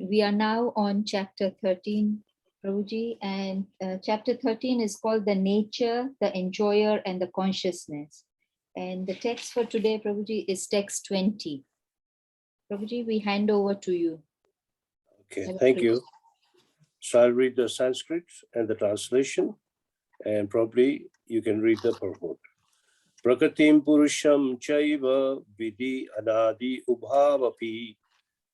We are now on chapter 13, Prabhuji, and chapter 13 is called The Nature, the Enjoyer, and the Consciousness. And the text for today, Prabhuji, is text 20. Prabhuji, we hand over to you. Okay, thank you. So I'll read the Sanskrit and the translation, and probably you can read the purport. Prakatim Purusham Chaiva Vidhi Anadi Ubhavapi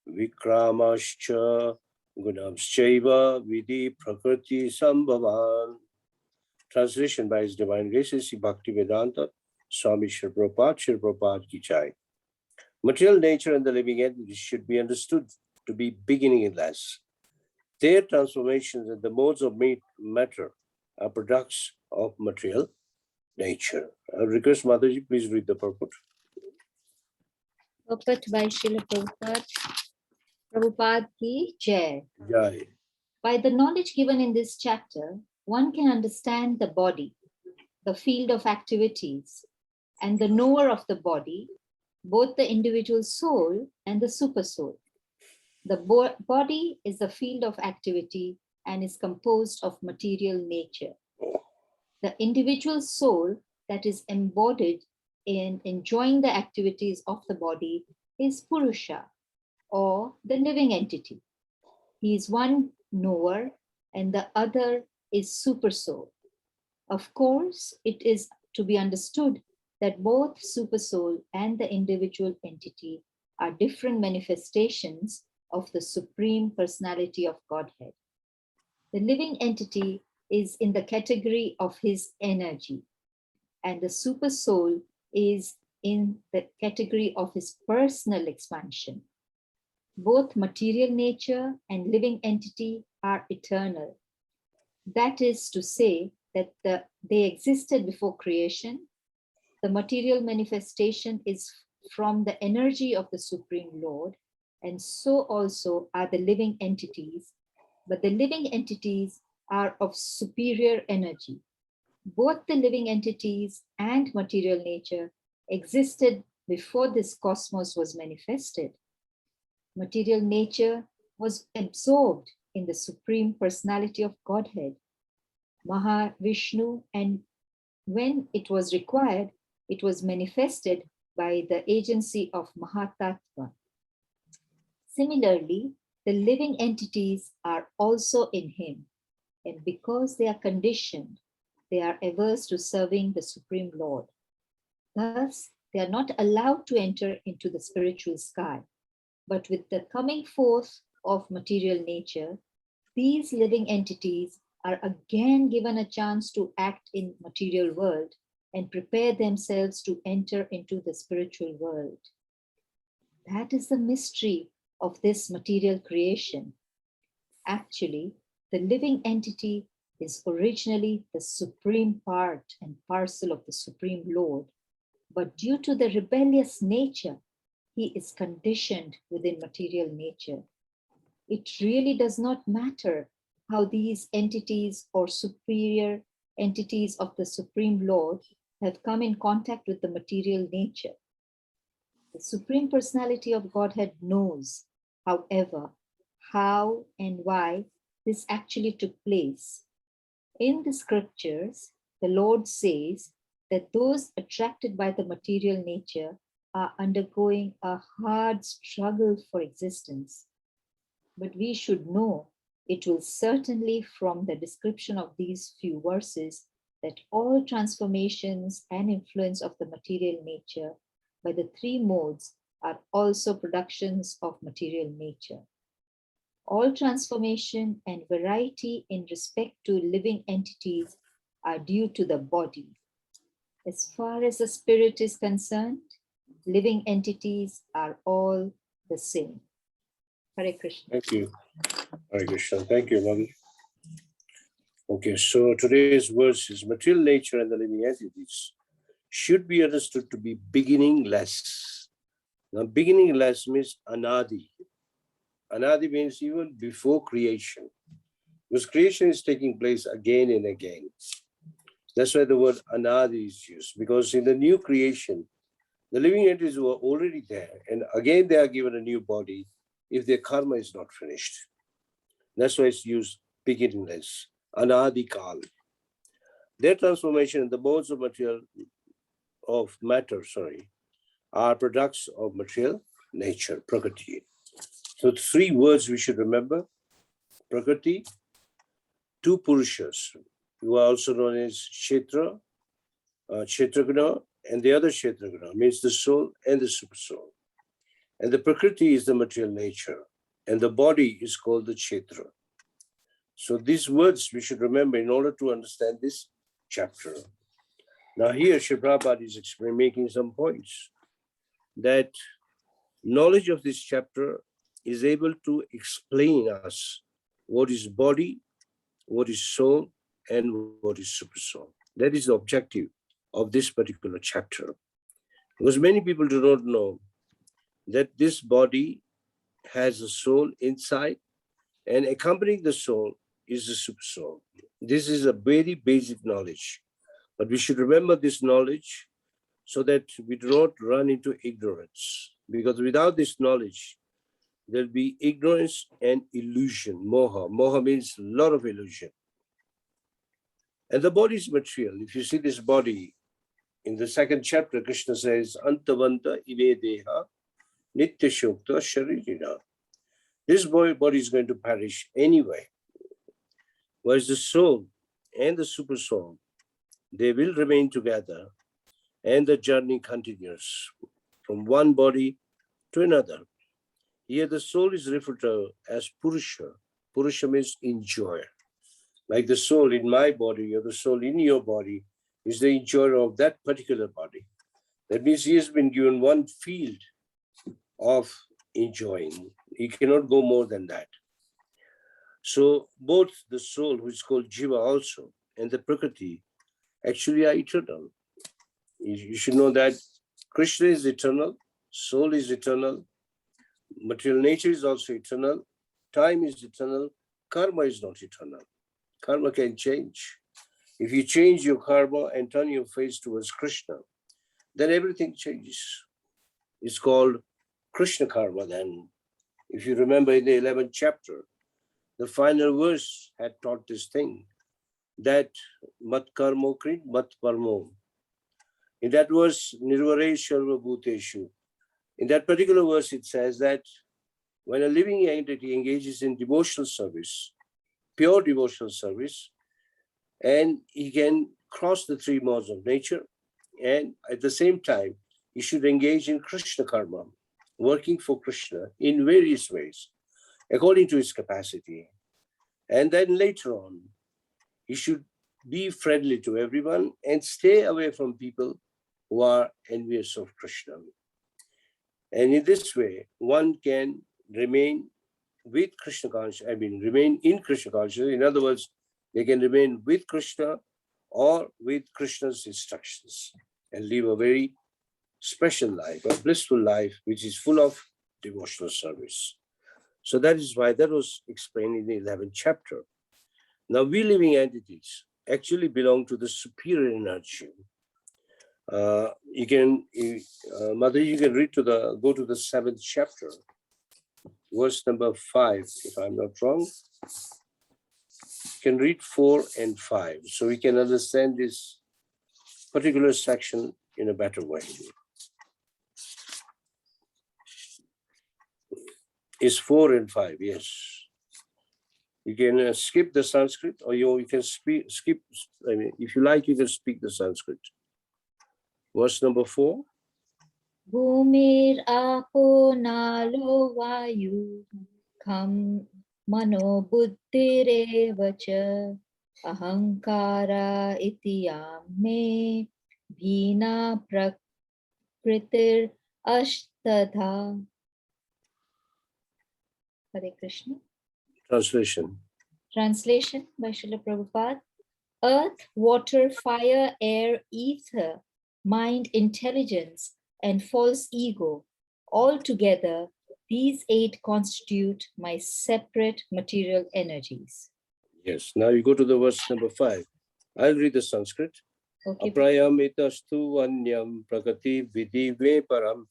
Vikramascha Gunamschaiva Vidhi Prakriti Sambhavan. Translation by His Divine Grace, Sri Bhaktivedanta Swami Srila Prabhupada Ki Jai. Material nature and the living entities should be understood to be beginningless. Their transformations and the modes of matter are products of material nature. I request Mataji, please read the purport. Purport by Srila Prabhupada Ki Jai. Jai. By the knowledge given in this chapter, one can understand the body, the field of activities, and the knower of the body, both the individual soul and the supersoul. The body is the field of activity and is composed of material nature. The individual soul that is embodied in enjoying the activities of the body is Purusha, or the living entity. He is one knower and the other is supersoul. Of course, it is to be understood that both supersoul and the individual entity are different manifestations of the Supreme Personality of Godhead. The living entity is in the category of his energy, and the supersoul is in the category of his personal expansion. Both material nature and living entity are eternal. That is to say that they existed before creation. The material manifestation is from the energy of the Supreme Lord, and so also are the living entities, but the living entities are of superior energy. Both the living entities and material nature existed before this cosmos was manifested. Material nature was absorbed in the Supreme Personality of Godhead, Mahavishnu, and when it was required, it was manifested by the agency of Mahatattva. Similarly, the living entities are also in him, and because they are conditioned, they are averse to serving the Supreme Lord. Thus, they are not allowed to enter into the spiritual sky. But with the coming forth of material nature, these living entities are again given a chance to act in material world and prepare themselves to enter into the spiritual world. That is the mystery of this material creation. Actually, the living entity is originally the supreme part and parcel of the Supreme Lord, but due to the rebellious nature, he is conditioned within material nature. It really does not matter how these entities or superior entities of the Supreme Lord have come in contact with the material nature. The Supreme Personality of Godhead knows, however, how and why this actually took place. In the scriptures, the Lord says that those attracted by the material nature are undergoing a hard struggle for existence. But we should know, it will certainly from the description of these few verses, that all transformations and influence of the material nature by the three modes are also productions of material nature. All transformation and variety in respect to living entities are due to the body. As far as the spirit is concerned, living entities are all the same. Hare Krishna. Thank you. Hare Krishna. Thank you, Mother. Okay, so today's verse is material nature and the living entities should be understood to be beginningless. Now, beginningless means anadi. Anadi means even before creation, because creation is taking place again and again. That's why the word anadi is used, because in the new creation, the living entities were already there, and again they are given a new body if their karma is not finished. That's why it's used beginningless, anadikal. Their transformation in the modes of matter, are products of material nature, prakriti. So 3 words we should remember: prakriti, 2 purushas, who are also known as kshetra, kshetraguna, and the other kshetraguna means the soul and the super soul. And the prakriti is the material nature, and the body is called the kshetra. So these words we should remember in order to understand this chapter. Now here Sri Prabhupada is making some points that knowledge of this chapter is able to explain us what is body, what is soul, and what is super soul. That is the objective of this particular chapter. Because many people do not know that this body has a soul inside, and accompanying the soul is the super soul. This is a very basic knowledge, but we should remember this knowledge so that we do not run into ignorance. Because without this knowledge, there'll be ignorance and illusion, moha. Moha means a lot of illusion. And the body is material. If you see this body, in the 2nd chapter, Krishna says, Antavanta ive deha nitya shokta sharirina. This body is going to perish anyway. Whereas the soul and the super soul, they will remain together, and the journey continues from one body to another. Here the soul is referred to as Purusha. Purusha means enjoyer. Like the soul in my body or the soul in your body is the enjoyer of that particular body. That means he has been given one field of enjoying. He cannot go more than that. So both the soul, which is called Jiva also, and the Prakriti actually are eternal. You should know that Krishna is eternal, soul is eternal, material nature is also eternal, time is eternal, karma is not eternal. Karma can change. If you change your karma and turn your face towards Krishna, then everything changes. It's called Krishna karma then. If you remember in the 11th chapter, the final verse had taught this thing, that mat karmo krit mat parmo. In that verse, nirvare sharva bhuteshu. In that particular verse, it says that when a living entity engages in devotional service, pure devotional service, and he can cross the 3 modes of nature, and at the same time, he should engage in Krishna karma, working for Krishna in various ways, according to his capacity. And then later on, he should be friendly to everyone and stay away from people who are envious of Krishna. And in this way, one can remain with Krishna consciousness, remain in Krishna consciousness. In other words, they can remain with Krishna or with Krishna's instructions and live a very special life, a blissful life, which is full of devotional service. So that is why that was explained in the 11th chapter. Now, we living entities actually belong to the superior energy. Mother, you can go to the 7th chapter, verse number 5, if I'm not wrong. You can read 4 and 5, so we can understand this particular section in a better way. It's 4 and 5, yes. You can skip the Sanskrit, or you can skip, if you like, you can speak the Sanskrit. Verse number 4. Bhumir apo nalo vayu kham mano buddhirevacha ahankara itiyam me bhina prakritir ashtadha. Hare Krishna. Translation. Translation by Srila Prabhupada. Earth, water, fire, air, ether, mind, intelligence, and false ego. All together, these 8 constitute my separate material energies. Yes, now you go to the verse number 5. I'll read the Sanskrit. Okay. Aprayamitastu vanyam prakati vidhi param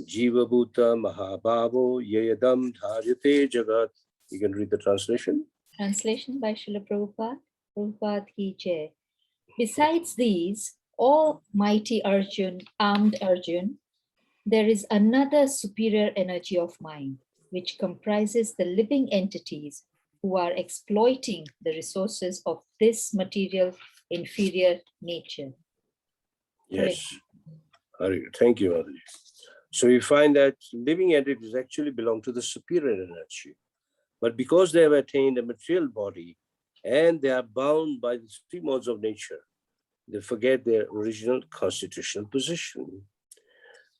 jiva bhuta mahabhavo yayadam dharyate jagat. You can read the translation. Translation by Srila Prabhupada. Prabhupada ki jai. Besides these, almighty Arjun, armed Arjun, there is another superior energy of mind, which comprises the living entities who are exploiting the resources of this material inferior nature. Yes. Thank you, Madhuri. So we find that living entities actually belong to the superior energy. But because they have attained a material body and they are bound by the three modes of nature, they forget their original constitutional position.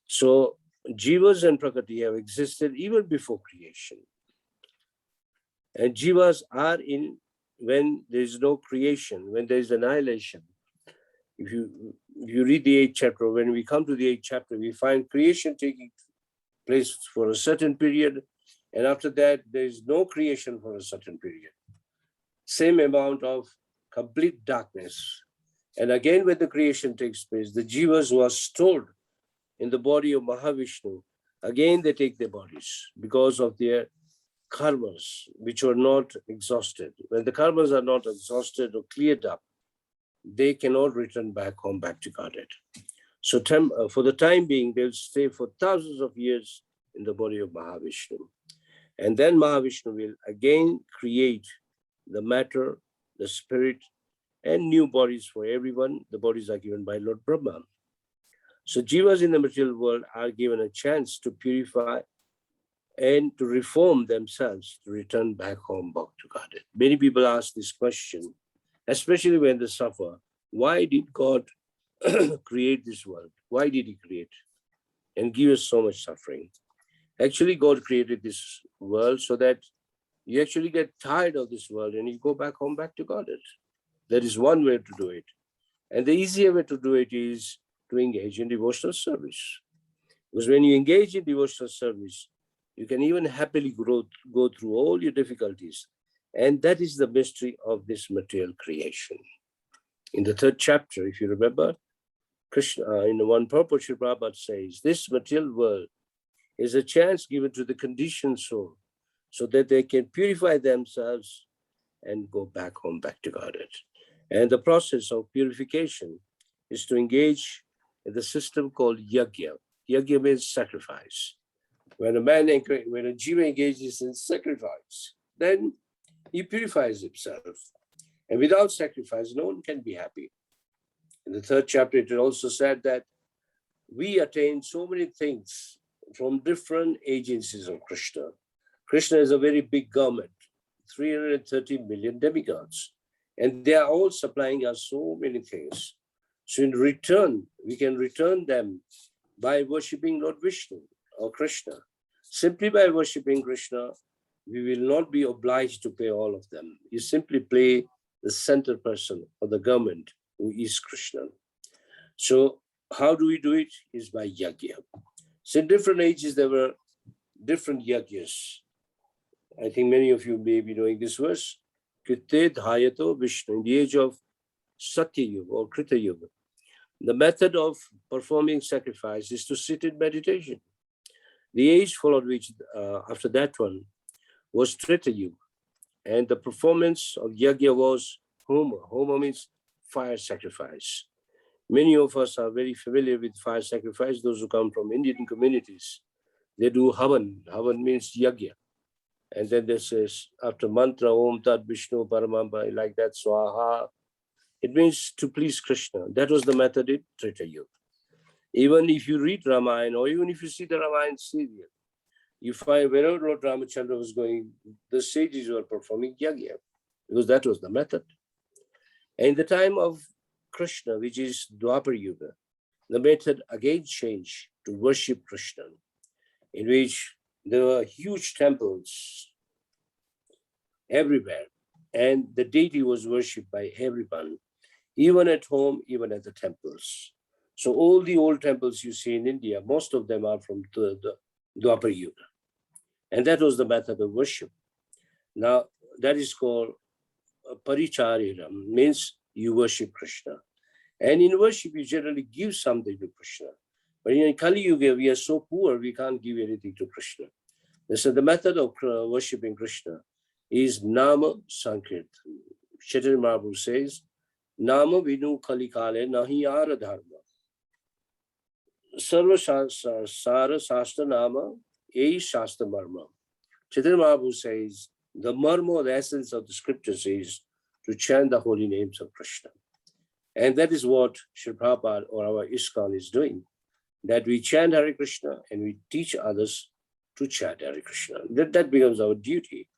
So jivas and prakriti have existed even before creation. And jivas are in when there is no creation, when there is annihilation. If you read the 8th chapter, when we come to the 8th chapter, we find creation taking place for a certain period, and after that, there is no creation for a certain period. Same amount of complete darkness. And again, when the creation takes place, the jivas who are stored in the body of Mahavishnu, again they take their bodies because of their karmas, which are not exhausted. When the karmas are not exhausted or cleared up, they cannot return back home, back to Godhead. So for the time being, they'll stay for thousands of years in the body of Mahavishnu. And then Mahavishnu will again create the matter, the spirit, and new bodies for everyone. The bodies are given by Lord Brahma. So jivas in the material world are given a chance to purify and to reform themselves to return back home, back to Godhead. Many people ask this question, especially when they suffer. Why did God create this world? Why did he create and give us so much suffering? Actually, God created this world so that you actually get tired of this world and you go back home, back to Godhead. That is one way to do it. And the easier way to do it is to engage in devotional service. Because when you engage in devotional service, you can even happily go through all your difficulties. And that is the mystery of this material creation. In the 3rd chapter, if you remember, Krishna, in the one purport, Sri Prabhupada says, this material world is a chance given to the conditioned soul so that they can purify themselves and go back home, back to Godhead. And the process of purification is to engage in the system called yajna. Yajna means sacrifice. When a jiva engages in sacrifice, then he purifies himself. And without sacrifice, no one can be happy. In the 3rd chapter, it also said that we attain so many things from different agencies of Krishna. Krishna is a very big government, 330 million demigods, and they are all supplying us so many things. So in return, we can return them by worshipping Lord Vishnu or Krishna. Simply by worshipping Krishna, we will not be obliged to pay all of them. You simply play the center person of the government, who is Krishna. So how do we do it? Is by yajna. So in different ages, there were different yajnas. I think many of you may be knowing this verse. Kritte dhayato Vishnu, in the age of Satya Yuga or Krita Yuga. The method of performing sacrifice is to sit in meditation. The age followed which, after that one, was Treta Yuga. And the performance of yajna was homa. Homa means fire sacrifice. Many of us are very familiar with fire sacrifice. Those who come from Indian communities, they do havan. Havan means yajna. And then this is after mantra, Om Tat Vishnu Paramamba, like that, Swaha. It means to please Krishna. That was the method in Treta Yuga. Even if you read Ramayana, or even if you see the Ramayana serial, you find wherever Lord Ramachandra was going, the sages were performing yajna, because that was the method. And in the time of Krishna, which is Dwapar Yuga, the method again changed to worship Krishna, in which there were huge temples everywhere, and the deity was worshipped by everyone, even at home, even at the temples. So all the old temples you see in India, most of them are from the Dwapar Yuga. And that was the method of worship. Now, that is called Paricharya, means you worship Krishna. And in worship, you generally give something to Krishna. But in Kali Yuga, we are so poor, we can't give anything to Krishna. So the method of worshipping Krishna is Nama Sankirtan. Chaitanya Mahaprabhu says, Nama Vinu Kali Kale Nahi Ara Dharma. Sarva Sara Shastra Nama Ei Shastra Marma. Chaitanya Mahaprabhu says, the marma, the essence of the scriptures is to chant the holy names of Krishna. And that is what Sri Prabhupada or our ISKCON is doing. That we chant Hare Krishna and we teach others to chant Hare Krishna. That becomes our duty.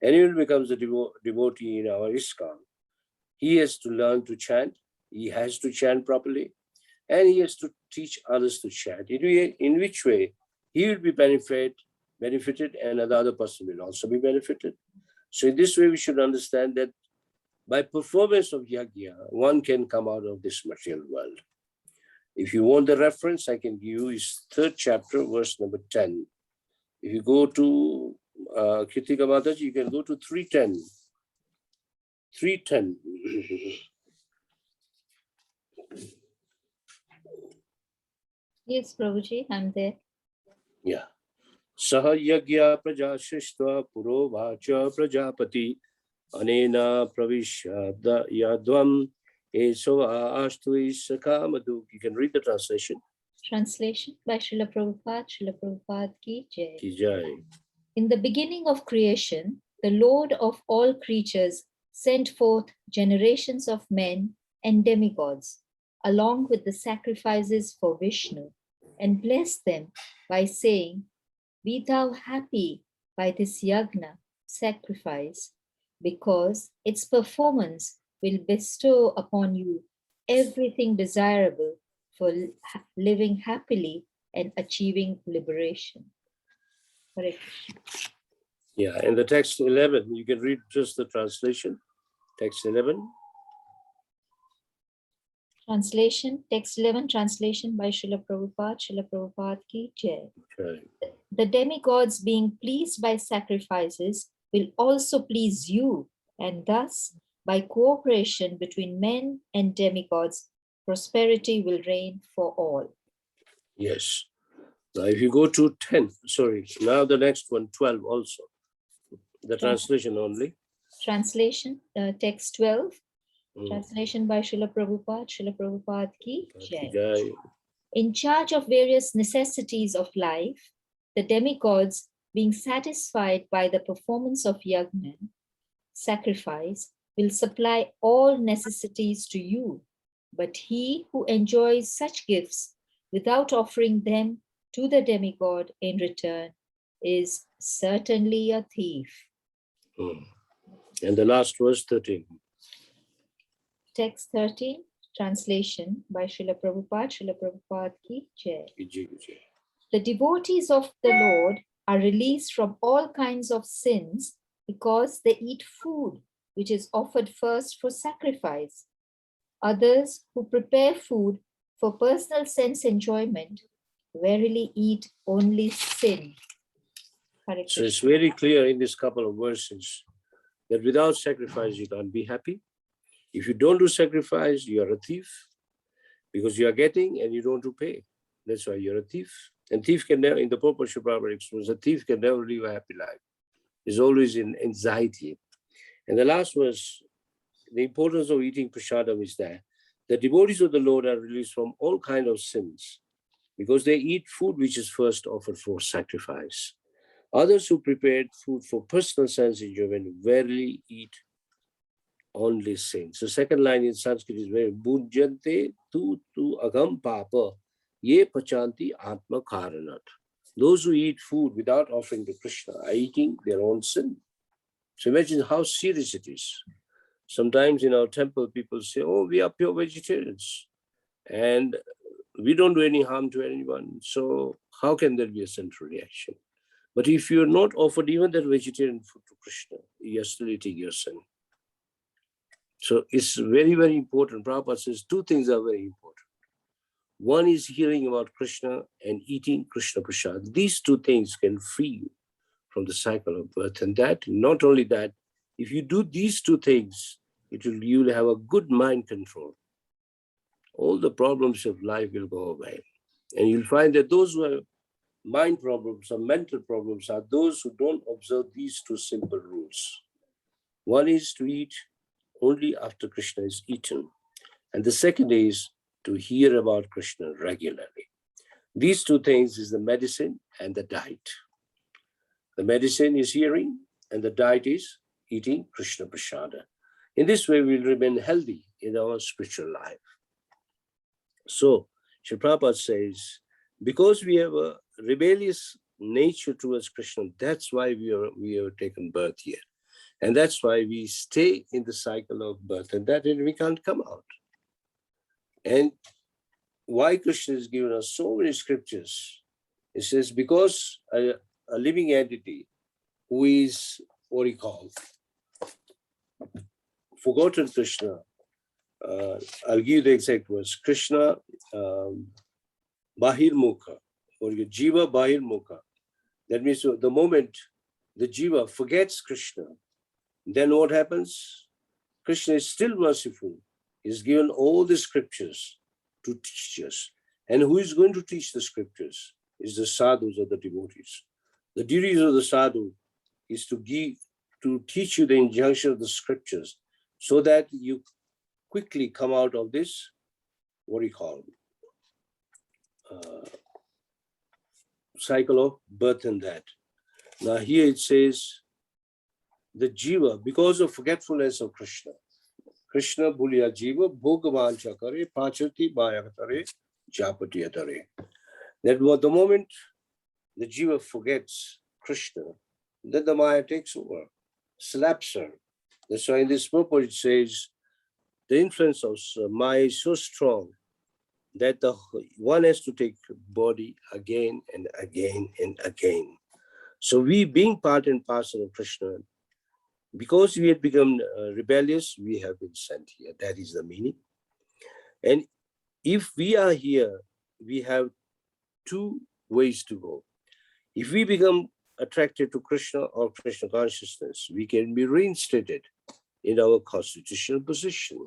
Anyone becomes a devotee in our ISKCON, he has to learn to chant, he has to chant properly, and he has to teach others to chant. In which way he will be benefited and the other person will also be benefited. So in this way we should understand that by performance of yajna, one can come out of this material world. If you want the reference, I can give you is 3rd chapter, verse number 10. If you go to Kritika Mataji, you can go to 310. 310. Yes, Prabhuji, I'm there. Yeah. Saha yagya praja shishtva puro vacha prajapati anena pravishya yadvam eso ashtui sakamadu. You can read the translation. Translation by Srila Prabhupada, Srila Prabhupada ki jai. Ki jai. In the beginning of creation, the Lord of all creatures sent forth generations of men and demigods, along with the sacrifices for Vishnu, and blessed them by saying, "Be thou happy by this yagna, sacrifice, because its performance will bestow upon you everything desirable for living happily and achieving liberation." Hare Krishna. Yeah, and the text 11, you can read just the translation. Text 11. Translation, text 11, translation by Srila Prabhupada ki jai. Okay. The demigods being pleased by sacrifices will also please you, and thus, by cooperation between men and demigods, prosperity will reign for all. Yes. Now, if you go to 10, sorry, now the next one, 12 also. The translation only. Translation, text 12, translation by Srila Prabhupada ki jai. In charge of various necessities of life, the demigods, being satisfied by the performance of yagna, sacrifice, will supply all necessities to you. But he who enjoys such gifts without offering them to the demigod in return is certainly a thief. And the last verse 13. Text 13, translation by Srila Prabhupada ki jai. The devotees of the Lord are released from all kinds of sins because they eat food which is offered first for sacrifice. Others who prepare food for personal sense enjoyment verily eat only sin. So it's very clear in this couple of verses that without sacrifice you can't be happy. If you don't do sacrifice, you are a thief because you are getting and you don't do pay. That's why you're a thief. And thief can never, in the purpose of Prabhupada explains, a thief can never live a happy life. He's always in anxiety. And the last verse, the importance of eating prasadam is that the devotees of the Lord are released from all kinds of sins because they eat food which is first offered for sacrifice. Others who prepared food for personal sense enjoyment verily eat only sin. So second line in Sanskrit is very bhujante tu agam papa ye pachanti atma karanat. Those who eat food without offering to Krishna are eating their own sin. So imagine how serious it is. Sometimes in our temple, people say, "Oh, we are pure vegetarians and we don't do any harm to anyone. So how can there be a sinful reaction?" But if you're not offered even that vegetarian food to Krishna, you're still eating your sin. So it's very, very important. Prabhupada says two things are very important. One is hearing about Krishna and eating Krishna Prasad. These two things can free you from the cycle of birth. And that, not only that, if you do these two things, you'll have a good mind control. all the problems of life will go away. And you'll find that those who have mind problems or mental problems are those who don't observe these two simple rules. One is to eat only after Krishna is eaten. And the second is to hear about Krishna regularly. These two things is the medicine and the diet. The medicine is hearing and the diet is eating Krishna Prasada. In this way, we'll remain healthy in our spiritual life. So, Sri Prabhupada says, because we have a rebellious nature towards Krishna, that's why we have taken birth here. And that's why we stay in the cycle of birth, and that we can't come out. And why Krishna has given us so many scriptures? It says, because a living entity who is what he calls forgotten Krishna, I'll give you the exact words, Krishna Bahirmukha, or Jiva Bahirmukha. That means the moment the Jiva forgets Krishna, then what happens? Krishna is still merciful. He's given all the scriptures to teach us. And who is going to teach the scriptures? Is the sadhus or the devotees. The duties of the sadhu is to teach you the injunction of the scriptures so that you quickly come out of this, what do you call cycle of birth and that. Now here it says, the jiva, because of forgetfulness of Krishna, Krishna bhuliya jiva bhogavancha kare pachati mayakatare japati atare. That was the moment the jiva forgets Krishna, then the Maya takes over, slaps her. That's why in this purport it says, the influence of Maya is so strong that one has to take body again and again and again. So we, being part and parcel of Krishna, because we had become rebellious, we have been sent here. That is the meaning. And if we are here, we have two ways to go. If we become attracted to Krishna or Krishna consciousness, we can be reinstated in our constitutional position.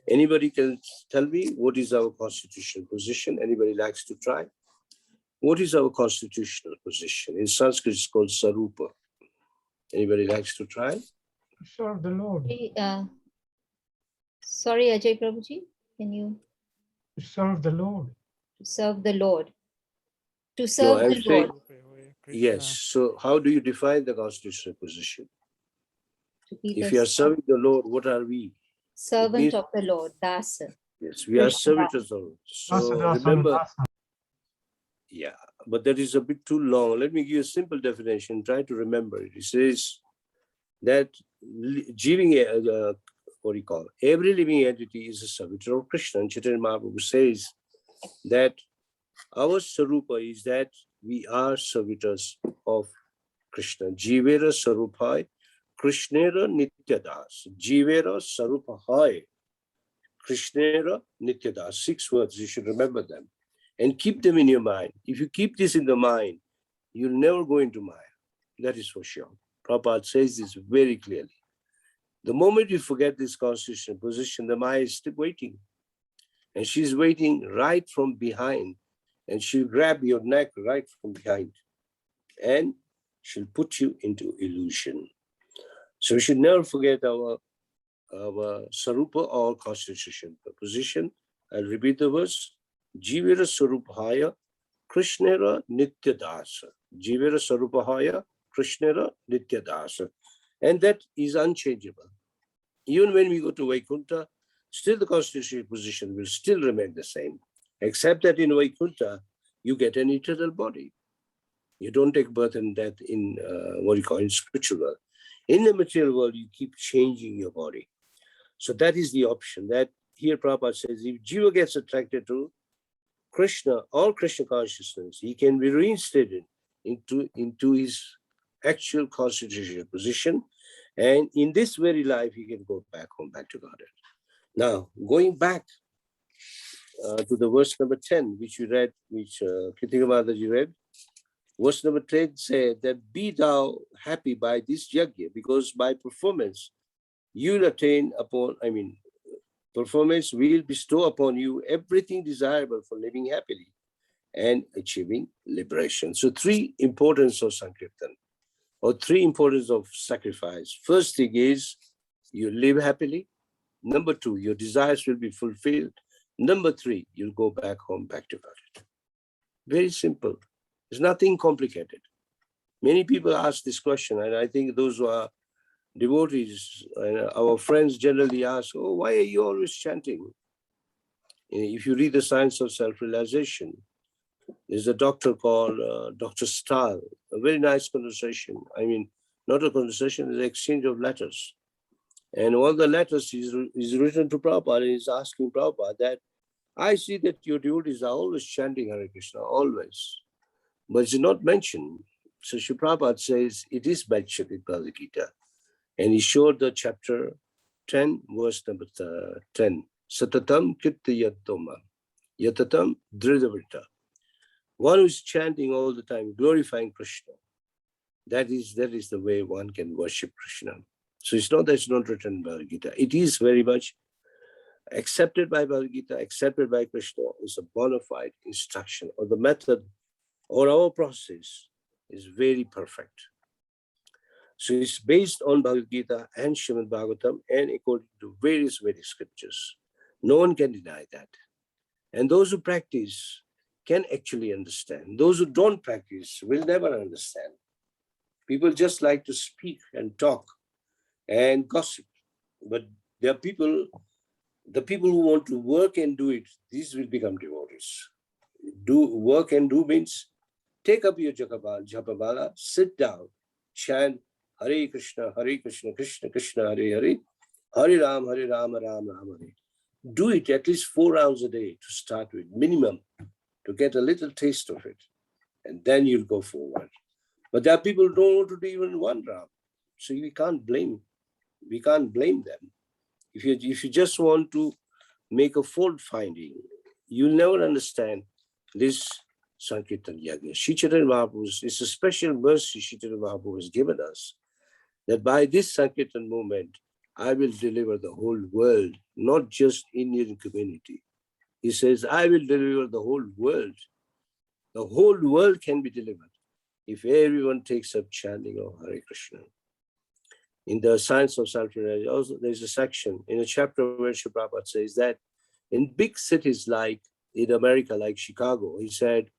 Anybody can tell me what is our constitutional position? Anybody likes to try? What is our constitutional position? In Sanskrit, it's called Sarupa. Anybody likes to try? Serve the Lord. Sorry, Ajay Prabhuji, can you? Serve the Lord. To serve the Lord. To serve No, the Lord. Yes. So how do you define the constitutional position? If you are Son, serving the Lord, what are we? servant of the Lord, Dasa. Yes, we are servitors of the Lord. So remember, yeah, but that is a bit too long. Let me give you a simple definition. Try to remember it. It says that what do you call it? Every living entity is a servitor of Krishna. And Chaitanya Mahaprabhu says that our Sarupa is that we are servitors of Krishna. Jivera Sarupai, Krishnera Nityadas. Jivera Sarupahai, Krishnera Nityadas. 6 words, you should remember them. And keep them in your mind. If you keep this in the mind, you'll never go into Maya. That is for sure. Prabhupada says this very clearly. The moment you forget this constitutional position, the Maya is still waiting. And she's waiting right from behind. And she'll grab your neck right from behind. And she'll put you into illusion. So we should never forget our Sarupa or constitutional position. I'll repeat the words. Jivera Sarupahaya, Krishnera Nityadasa. Jivera Sarupahaya, Krishnera Nityadasa. And that is unchangeable. Even when we go to Vaikuntha, still the constitutional position will still remain the same, except that in Vaikuntha, you get an eternal body. You don't take birth and death in in spiritual world. In the material world, you keep changing your body. So that is the option. That here Prabhupada says, if Jiva gets attracted to Krishna or Krishna consciousness, he can be reinstated into his actual constitutional position. And in this very life, he can go back home, back to Godhead. Now, going back to the verse number 10, which you read, which Kritika Mataji read, verse number 10 said that be thou happy by this yajna, because by performance, you'll attain upon, performance will bestow upon you everything desirable for living happily and achieving liberation. So three importance of Sankirtan, or three importance of sacrifice. First thing is you live happily. Number two, your desires will be fulfilled. Number three, you'll go back home, back to God. Very simple. There's nothing complicated. Many people ask this question, and I think those who are devotees, our friends generally ask, oh, why are you always chanting? If you read the Science of Self-Realization, there's a doctor called Dr. Stahl, a very nice conversation. I mean, not a conversation, it's an exchange of letters. And all the letters is written to Prabhupada, and he's asking Prabhupada that, I see that your devotees are always chanting Hare Krishna, always. But it's not mentioned. So Sri Prabhupada says, it is mentioned in Bhagavad Gita. And he showed the chapter 10, verse number 10. Satatam kirtayatoma, yatatam dridhavrita. One who is chanting all the time, glorifying Krishna. That is the way one can worship Krishna. So it's not that it's not written in Bhagavad Gita. It is very much accepted by Bhagavad Gita, accepted by Krishna. It's a bona fide instruction, or the method or our process is very perfect. So it's based on Bhagavad Gita and Srimad Bhagavatam and according to various scriptures. No one can deny that. And those who practice can actually understand. Those who don't practice will never understand. People just like to speak and talk and gossip. But there are people, the people who want to work and do it, these will become devotees. Do work and do means take up your japamala, sit down, chant Hare Krishna, Krishna Krishna, Hare Hare, Hare Ram, Ram Ram, Hare. Do it at least 4 rounds a day to start with, minimum, to get a little taste of it. And then you'll go forward. But there are people who don't want to do even 1 round. So we can't blame them. If you just want to make a fault finding, you'll never understand this Sankirtan Yagya. Sri Chaitanya Mahaprabhu, it's a special mercy Sri Chaitanya Mahaprabhu has given us, that by this Sankirtan movement, I will deliver the whole world, not just Indian community. He says, I will deliver the whole world. The whole world can be delivered if everyone takes up chanting of Hare Krishna. In the Science of Self-Realization, also there's a section in a chapter where Sri Prabhupada says that in big cities like in America, like Chicago, he said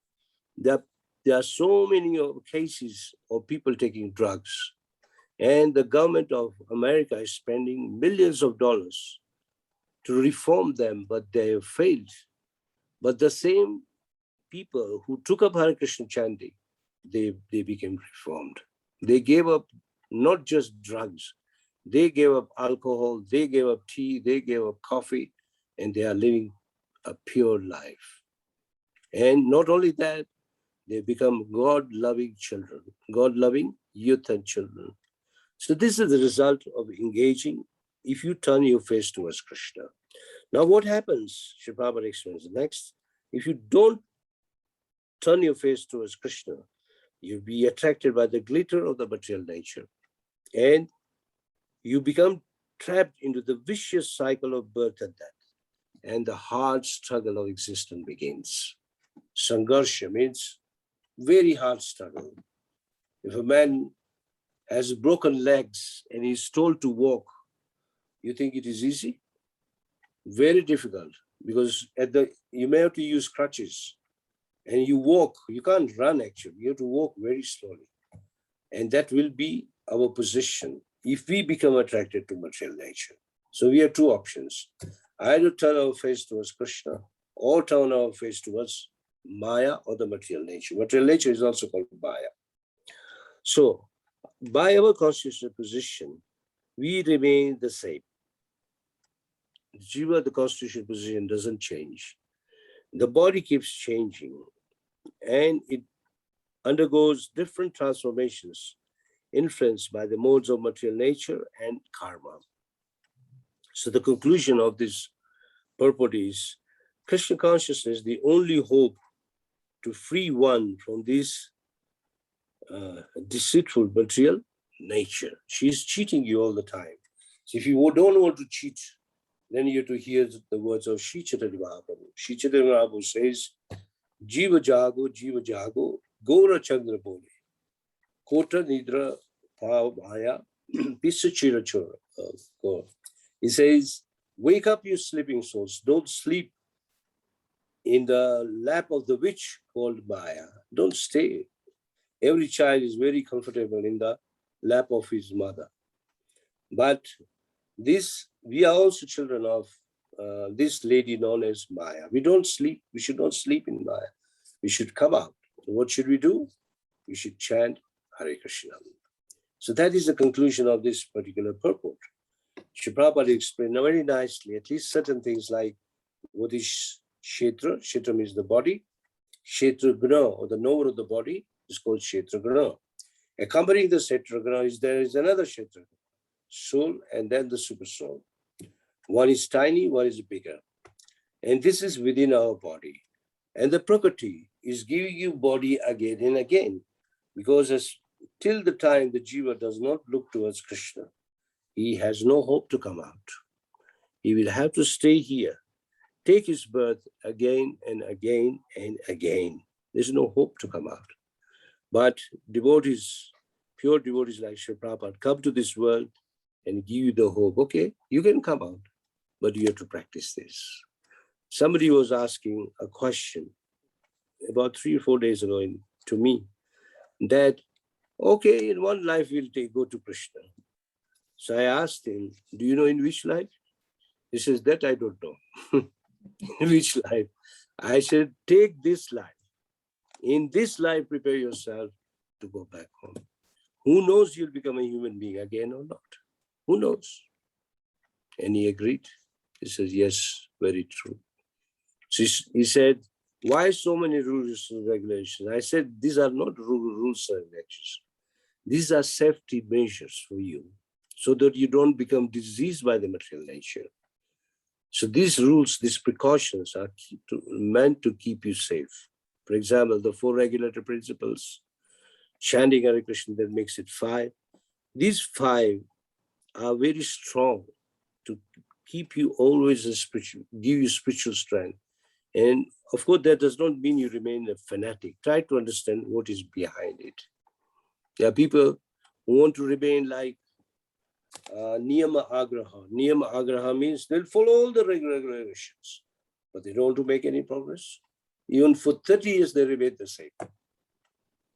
that there are so many cases of people taking drugs, and the government of America is spending millions of dollars to reform them, but they have failed. But the same people who took up Hare Krishna chanting, they became reformed. They gave up not just drugs, they gave up alcohol, they gave up tea, they gave up coffee, and they are living a pure life. And not only that, they become God-loving children, God-loving youth and children. So this is the result of engaging if you turn your face towards Krishna. Now what happens, Sri Prabhupada explains next, if you don't turn your face towards Krishna, you'll be attracted by the glitter of the material nature, and you become trapped into the vicious cycle of birth and death, and the hard struggle of existence begins. Sangarsha means very hard struggle. If a man has broken legs and he's told to walk, you think it is easy? Very difficult, because you may have to use crutches, and you walk, you can't run actually, you have to walk very slowly. And that will be our position if we become attracted to material nature. So we have 2 options. Either turn our face towards Krishna or turn our face towards Maya or the material nature. Material nature is also called Maya. So by our constitutional position, we remain the same. Jiva, the constitutional position doesn't change. The body keeps changing, and it undergoes different transformations influenced by the modes of material nature and karma. So the conclusion of this purport is Krishna consciousness, the only hope to free one from this deceitful material nature. She's cheating you all the time. So if you don't want to cheat, then you have to hear the words of Sri Chaitanya Mahaprabhu. Sri Chaitanya Mahaprabhu says, Jiva Jago, Gora Chandra Bole, Kota Nidra Thav Maya, Pisa Chira Chora. He says, wake up, you sleeping souls. Don't sleep in the lap of the witch called Maya. Don't stay. Every child is very comfortable in the lap of his mother. But we are also children of this lady known as Maya. We don't sleep. We should not sleep in Maya. We should come out. So what should we do? We should chant Hare Krishna. So that is the conclusion of this particular purport. Shri Prabhupada explained very nicely, at least certain things like what is Kshetra. Kshetra means the body. Kshetra Guna, or the knower of the body, is called Kshetra Guna. Accompanying the Kshetra Guna there is another Kshetra, soul, and then the super soul. One is tiny, one is bigger. And this is within our body. And the Prakriti is giving you body again and again. Because till the time the Jiva does not look towards Krishna, he has no hope to come out. He will have to stay here, take his birth again and again and again. There's no hope to come out. But devotees, pure devotees like Sri Prabhupada, come to this world and give you the hope. Okay, you can come out, but you have to practice this. Somebody was asking a question about 3 or 4 days ago to me that, okay, in one life we'll go to Krishna. So I asked him, do you know in which life? He says, that I don't know. In which life? I said, take this life. In this life, prepare yourself to go back home. Who knows you'll become a human being again or not? Who knows? And he agreed. He says, yes, very true. So he said, why so many rules and regulations? I said, these are not rules and regulations. These are safety measures for you, so that you don't become diseased by the material nature. So these rules, these precautions are meant to keep you safe. For example, the 4 regulator principles, chanting Hare Krishna, that makes it 5. These 5 are very strong to keep you always in spiritual, give you spiritual strength. And of course, that does not mean you remain a fanatic. Try to understand what is behind it. There are people who want to remain like Niyama Agraha. Niyama Agraha means they'll follow all the regulations, but they don't want to make any progress. Even for 30 years, they remain the same.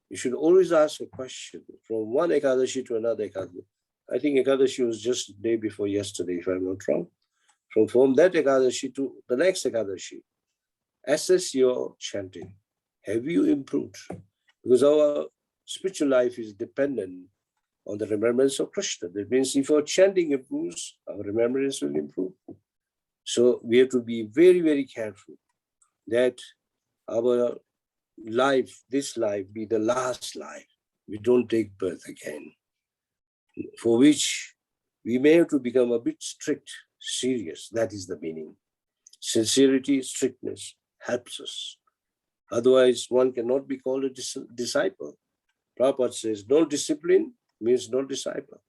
You should always ask a question from one Ekadashi to another Ekadashi. I think Ekadashi was just the day before yesterday, if I'm not wrong. From that Ekadashi to the next Ekadashi, assess your chanting. Have you improved? Because our spiritual life is dependent on the remembrance of Krishna. That means if our chanting improves, our remembrance will improve. So we have to be very, very careful that our life, this life, be the last life. We don't take birth again, for which we may have to become a bit strict, serious. That is the meaning. Sincerity, strictness helps us. Otherwise, one cannot be called a disciple. Prabhupada says, no discipline means no disciple.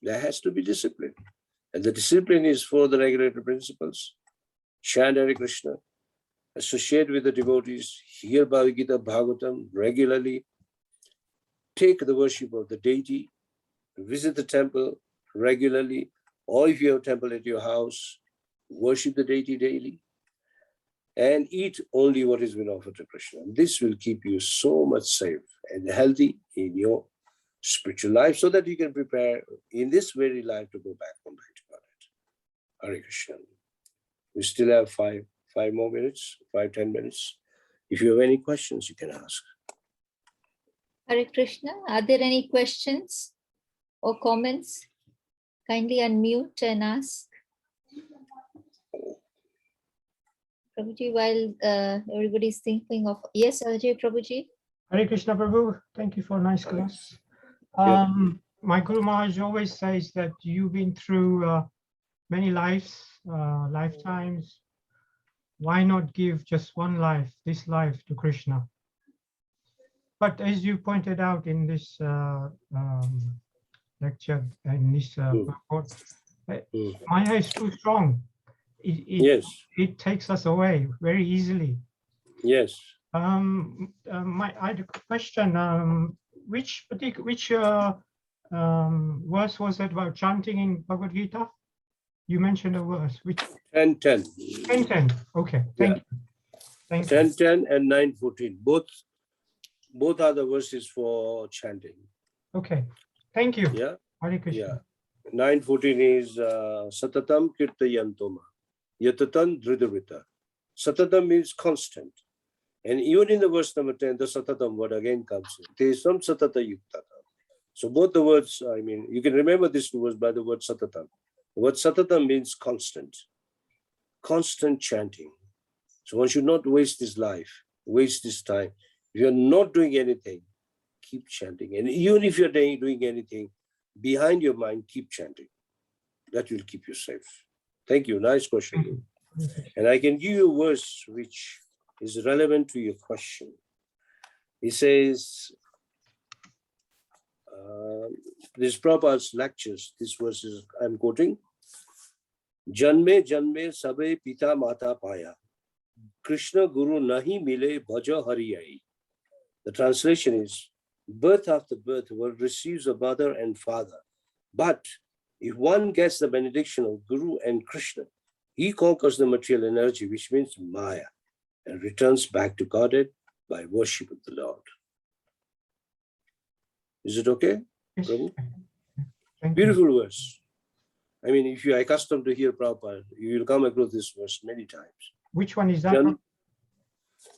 There has to be discipline. And the discipline is for the regulator principles. Chant Hare Krishna, associate with the devotees, hear Bhagavad Gita, Bhagavatam regularly, take the worship of the deity, visit the temple regularly, or if you have a temple at your house, worship the deity daily, and eat only what has been offered to Krishna. This will keep you so much safe and healthy in your spiritual life, so that you can prepare in this very life to go back home to God. Hare Krishna. We still have 5 more minutes, 5-10 minutes. If you have any questions, you can ask. Hare Krishna. Are there any questions or comments? Kindly unmute and ask. Prabhuji, while everybody's thinking of, yes, Ajay Prabhuji. Hare Krishna Prabhu, thank you for a nice class. My Guru Maharaj always says that you've been through many lives, lifetimes. Why not give just one life, this life, to Krishna? But as you pointed out in this lecture, in this report, Maya is too strong. Yes. it takes us away very easily. Yes. I had a question. Which verse was that about chanting in Bhagavad Gita? You mentioned a verse. Which 10:10. 10:10. Okay, thank you. Thank you. 10:10 and 9:14. Both are the verses for chanting. Okay, thank you. Yeah. Hare Krishna. Yeah. 9:14 is Satatam Kirtayantoma. Yatatan Dridavita. Satatam means constant. And even in the verse number 10, the Satatam word again comes in. There is some Satata Yuktata. So both the words, I mean, you can remember this words by the word Satatam. The word Satatam means constant. Constant chanting. So one should not waste his life, waste his time. If you're not doing anything, keep chanting. And even if you're doing anything, behind your mind, keep chanting. That will keep you safe. Thank you. Nice question. And I can give you a verse which is relevant to your question. He says, this Prabhupada's lectures, this verse is, I'm quoting, Janme Janme Sabe Pita Mata Paya. Krishna Guru Nahi Mile Bhaja Hariyai. The translation is, birth after birth one receives a mother and father. But if one gets the benediction of Guru and Krishna, he conquers the material energy, which means Maya, and returns back to Godhead by worship of the Lord. Is it okay, Yes. Prabhu? Thank Beautiful you. verse. I mean, if you are accustomed to hear Prabhupada, you will come across this verse many times. Which one is that?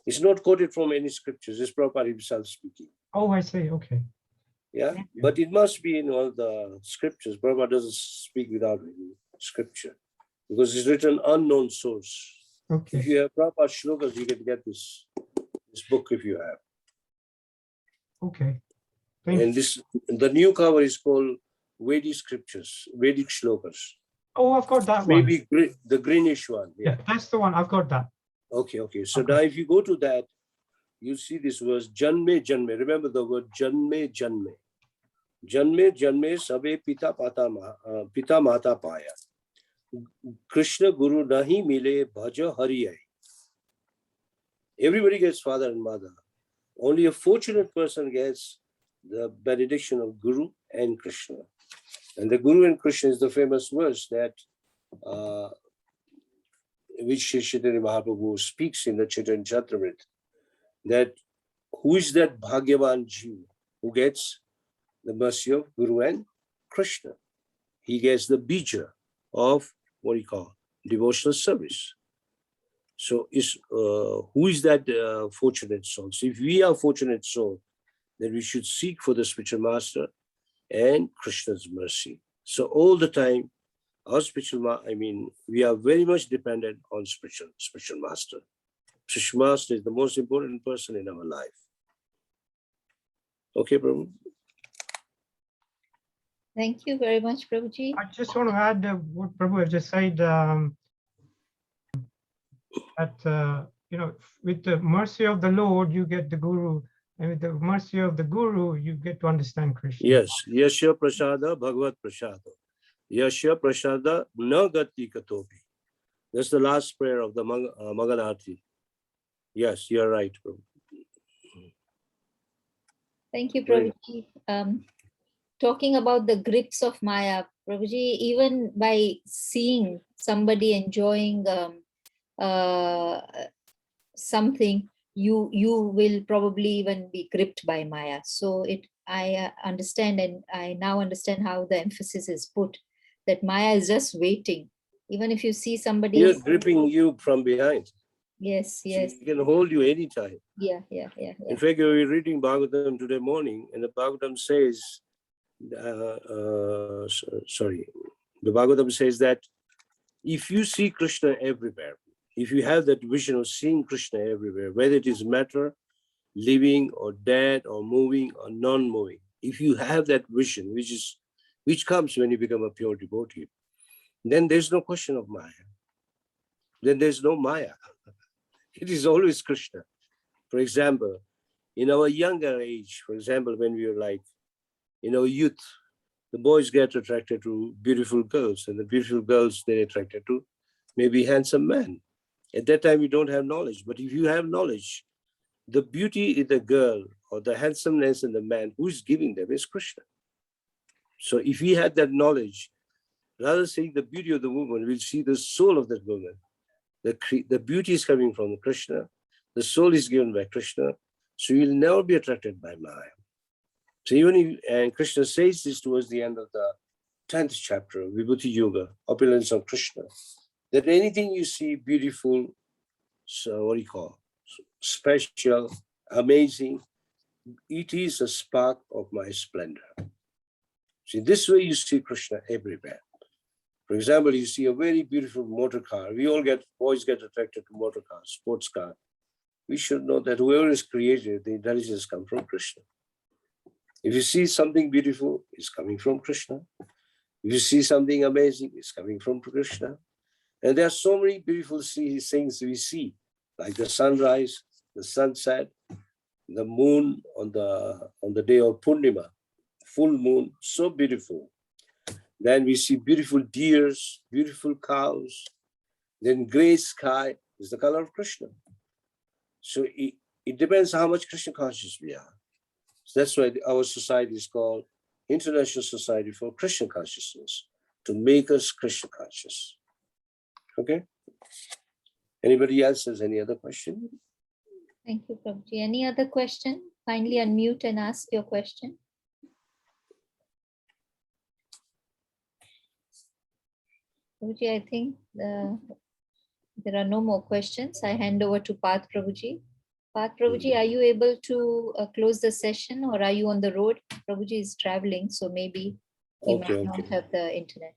It's not quoted from any scriptures. It's Prabhupada himself speaking. Oh, I see. Okay. Yeah, but it must be in all the scriptures. Prabhupada doesn't speak without any scripture because it's written unknown source. Okay. If you have Prabhupada shlokas, you can get this book if you have. Okay. And the new cover is called Vedic scriptures, Vedic shlokas. Oh, I've got that one. Maybe the greenish one. Yeah, that's the one. I've got that. Okay. So now if you go to that, you see this verse, Janme Janme. Remember the word Janme Janme. Janme Janme Sabe Pita Mata Paya. Krishna Guru Nahi Mile Bhaja Hariyai. Everybody gets father and mother. Only a fortunate person gets the benediction of Guru and Krishna. And the Guru and Krishna is the famous verse that which Chaitanya Mahaprabhu speaks in the Chaitanya Charitamrita, that who is that Bhagyavan Jeev who gets the mercy of Guru and Krishna? He gets the bija of what you call devotional service. So who is that fortunate soul? So if we are fortunate soul, then we should seek for the spiritual master and Krishna's mercy. So all the time, our we are very much dependent on spiritual master. Spiritual master is the most important person in our life. Okay, Prabhu. Thank you very much, Prabhuji. I just want to add what Prabhu has just said, that, with the mercy of the Lord, you get the Guru. And with the mercy of the Guru, you get to understand Krishna. Yes. Yasya prasada bhagavad prasada. Yasya prasada na gati katopi. That's the last prayer of the Mangalarti. Yes, you're right, Prabhu. Thank you, Prabhuji. Talking about the grips of Maya, Prabhuji, even by seeing somebody enjoying something, you will probably even be gripped by Maya. So I understand, and I now understand how the emphasis is put, that Maya is just waiting. Even if you see somebody... You're gripping you from behind. Yes. So it can hold you anytime. Yeah. In fact, we were reading Bhagavatam today morning, and the Bhagavatam says, the Bhagavatam says that if you see Krishna everywhere, if you have that vision of seeing Krishna everywhere, whether it is matter, living or dead or moving or non-moving, if you have that vision, which comes when you become a pure devotee, then there's no question of Maya. Then there's no Maya. It is always Krishna. For example, in our younger age, for example, when we were like, youth, the boys get attracted to beautiful girls, and the beautiful girls, they're attracted to maybe handsome man. At that time, you don't have knowledge. But if you have knowledge, the beauty in the girl or the handsomeness in the man, who is giving them is Krishna. So if we had that knowledge, rather seeing the beauty of the woman, we'll see the soul of that woman. The beauty is coming from Krishna. The soul is given by Krishna. So you'll never be attracted by Maya. So even if, and Krishna says this towards the end of the 10th chapter, Vibhuti Yoga, opulence of Krishna, that anything you see beautiful, so what do you call, special, amazing, it is a spark of my splendor. See, this way you see Krishna everywhere. For example, you see a very beautiful motor car. We all boys get attracted to motor cars, sports car. We should know that whoever is created, the intelligence comes from Krishna. If you see something beautiful, it's coming from Krishna. If you see something amazing, it's coming from Krishna. And there are so many beautiful things we see, like the sunrise, the sunset, the moon on the day of Purnima, full moon, so beautiful. Then we see beautiful deers, beautiful cows. Then gray sky is the color of Krishna. So it depends how much Krishna conscious we are. So that's why our society is called International Society for Krishna Consciousness, to make us Krishna conscious. Okay? Anybody else has any other question? Thank you, Prabhuji. Any other question? Kindly unmute and ask your question. Prabhuji, I think there are no more questions. I hand over to Path Prabhuji. Path Prabhuji, are you able to close the session, or are you on the road? Prabhuji is traveling, so maybe he might not have the internet.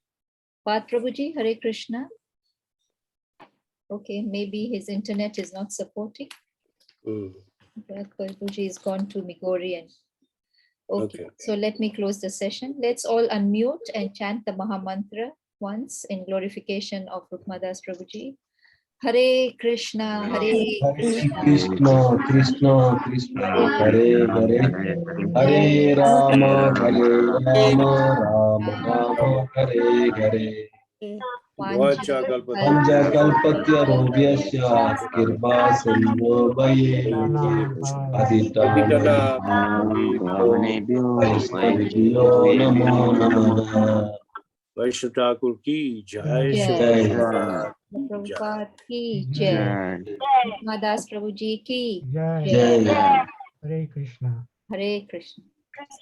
Path Prabhuji, Hare Krishna. Okay, maybe his internet is not supporting. Prabhuji is gone to Migori. And okay, so let me close the session. Let's all unmute and chant the Maha Mantra once in glorification of Rukma Das Prabhuji. Hare Krishna, Hare Krishna, Krishna, Krishna, Hare Hare, Hare Rama, Rama Rama, Hare Hare. Panja kalpatya robhyasya kirpa sindhu bhaye aditana vaishnavyo namo namah. Vaishnav Thakur ki jai, Prabhupada ki jai, Rukma Das Prabhuji ki Jai. Hare Krishna. Hare Krishna.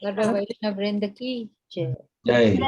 Sarva Vaishnav Vrinda ki jai. Jai.